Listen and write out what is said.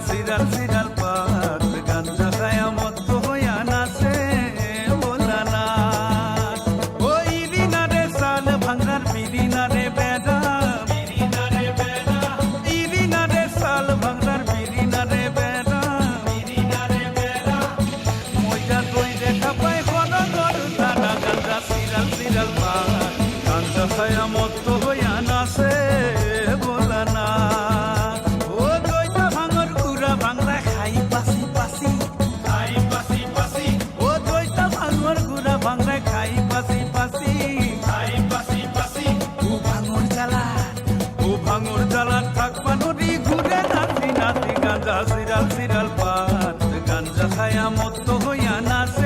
সিরাল সিরাল পাত গাঞ্জা খায়া মত্ত হইয়া নাচে ভোলানা। ওই রিনা রে সাল ভাঙ্গার বিরিনা রে বেড়া, ইরিনা রে সাল ভাঙ্গার বিরিনা রে বেড়া, মইটা কই দেখা পাই বড় গরু দানা। গাঞ্জা সিরাল সিরাল পাত গাঞ্জা খায়া মত্ত হইয়া নাচে ভোলানা। ও দইটা ভাঙর গুড়া ভাঙলা খাই পাসি পাসি, ও দইটা ভাঙর গুড়া ভাঙলা খাই পাসি পাসি। ও ভাঙর জ্বালা থাকবা নদী ঘুরে নাতি নাতি। গাঞ্জা সিরাল সিরাল পাত গাঞ্জা খায়া মত্ত হইয়া নাচে